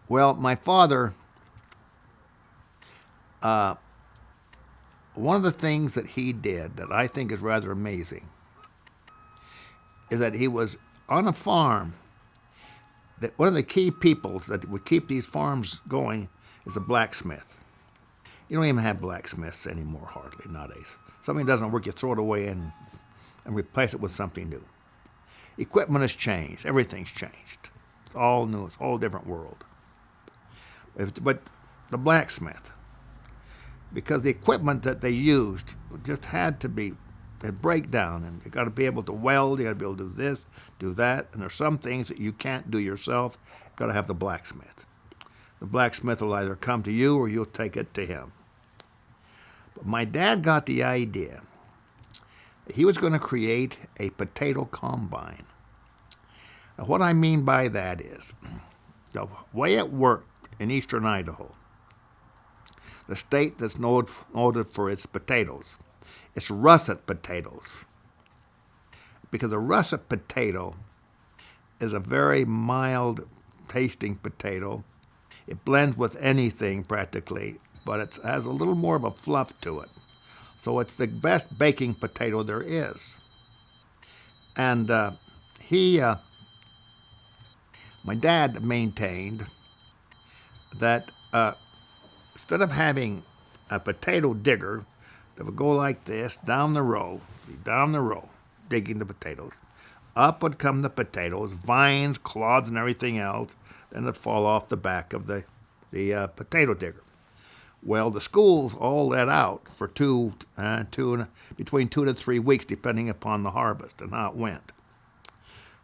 Well, my father, uh, one of the things that he did that I think is rather amazing is that he was on a farm. That one of the key peoples that would keep these farms going is a blacksmith. You don't even have blacksmiths anymore, hardly, nowadays. Something doesn't work, you throw it away and replace it with something new. Equipment has changed. Everything's changed. It's all new. It's a whole different world. But the blacksmith, because the equipment that they used just had to be, they'd break down, and you got to be able to weld, you got to be able to do this, do that, and there's some things that you can't do yourself. You got to have the blacksmith. The blacksmith will either come to you or you'll take it to him. But my dad got the idea that he was going to create a potato combine. Now, what I mean by that is the way it worked in eastern Idaho, the state that's noted for its potatoes, it's russet potatoes. Because a russet potato is a very mild tasting potato. It blends with anything practically, but it has a little more of a fluff to it. So it's the best baking potato there is. And my dad maintained that instead of having a potato digger that would go like this down the row, digging the potatoes, up would come the potatoes, vines, clods, and everything else, then it'd fall off the back of the potato digger. Well, the schools all let out for between 2 to 3 weeks, depending upon the harvest and how it went.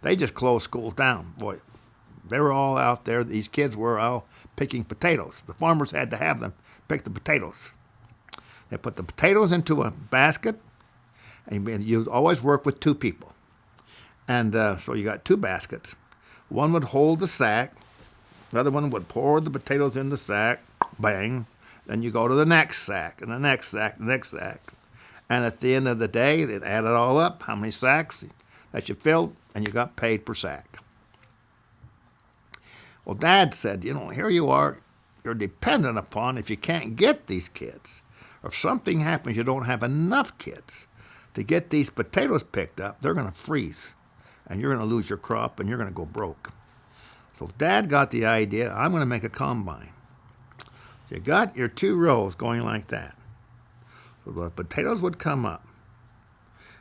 They just closed schools down. Boy, they were all out there. These kids were all picking potatoes. The farmers had to have them pick the potatoes. They put the potatoes into a basket, and you always work with 2 people. And so you got 2 baskets. One would hold the sack. The other one would pour the potatoes in the sack. Bang. Then you go to the next sack, and the next sack, the next sack. And at the end of the day, they'd add it all up, how many sacks that you filled, and you got paid per sack. Well, Dad said, here you are. You're dependent upon, if you can't get these kids, or if something happens, you don't have enough kids to get these potatoes picked up, they're going to freeze, and you're going to lose your crop, and you're going to go broke. So Dad got the idea, I'm going to make a combine. So you got your 2 rows going like that. So the potatoes would come up.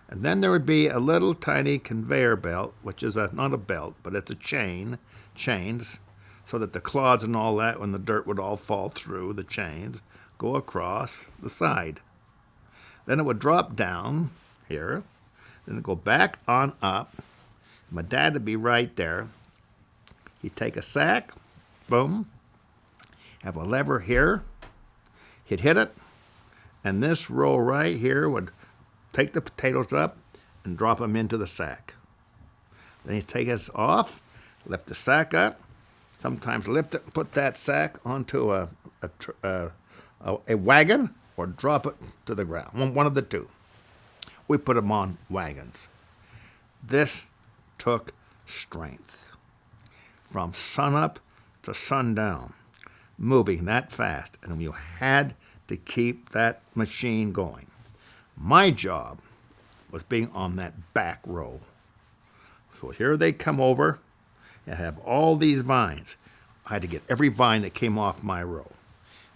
And then there would be a little tiny conveyor belt, which is not a belt, but it's a chains, so that the clods and all that, when the dirt would all fall through the chains, go across the side. Then it would drop down here, then it'd go back on up. My dad would be right there. He'd take a sack, boom, have a lever here, he'd hit it, and this row right here would take the potatoes up and drop them into the sack. Then he'd take us off, lift the sack up, sometimes lift it and put that sack onto a wagon or drop it to the ground, one of the 2. We put them on wagons. This took strength from sunup to sundown, moving that fast, and you had to keep that machine going. My job was being on that back row. So here they come over and have all these vines. I had to get every vine that came off my row.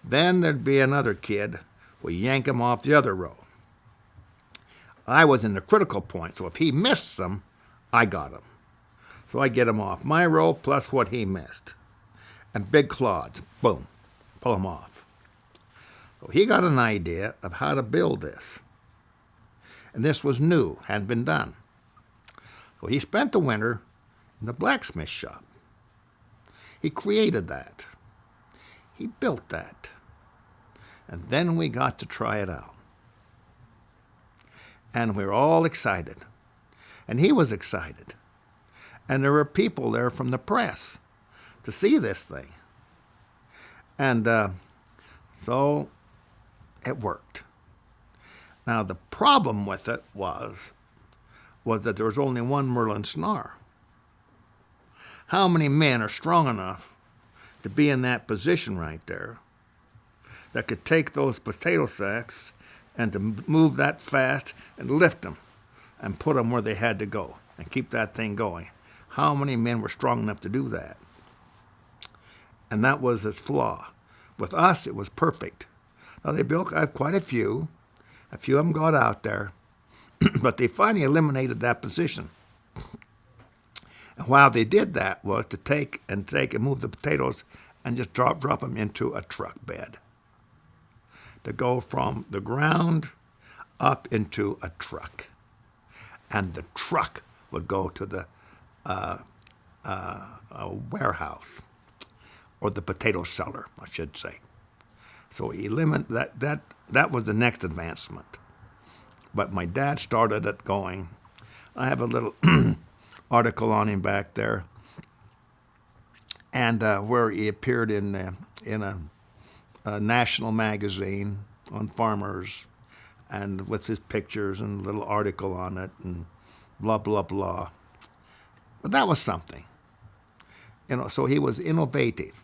Then there'd be another kid who yank him off the other row. I was in the critical point, so if he missed some, I got him. So I get him off my row plus what he missed. And big clods, boom, pull him off. So he got an idea of how to build this. And this was new, hadn't been done. So he spent the winter in the blacksmith shop. He created that. He built that. And then we got to try it out. And we were all excited. And he was excited. And there were people there from the press to see this thing. And so it worked. Now, the problem with it was that there was only one Merland Snarr. How many men are strong enough to be in that position right there that could take those potato sacks and to move that fast and lift them and put them where they had to go and keep that thing going. How many men were strong enough to do that? And that was its flaw. With us, it was perfect. Now, they built quite a few. A few of them got out there. But they finally eliminated that position. And while they did that was to take and move the potatoes and just drop them into a truck bed. To go from the ground up into a truck. And the truck would go to the warehouse, or the potato cellar, I should say. So he eliminated that was the next advancement. But my dad started it going. I have a little article on him back there, and where he appeared in a national magazine on farmers, and with his pictures and a little article on it, and blah, blah, blah. But that was something. So he was innovative.